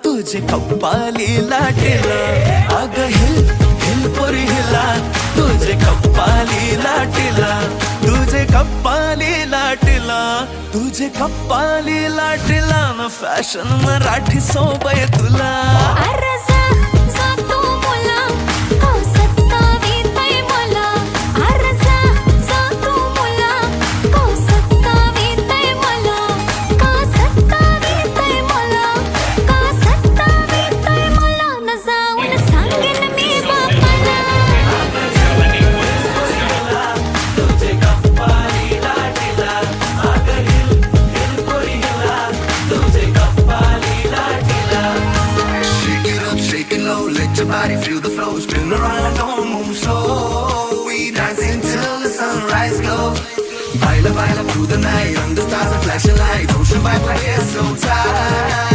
तुझे कप्पाली लाटेला अग हिल हिल पोरी हिला तुझे कप्पाली लाटेला तुझे कप्पाली लाटेला तुझे कप्पाली लाटेला न फॅशन मराठी सोबय तुला Let your body feel the flow, spin around, don't move slow. We dancing till the sunrise glow. Baila, baila through the night, under stars and flashing lights. Ocean vibe like it's so tight.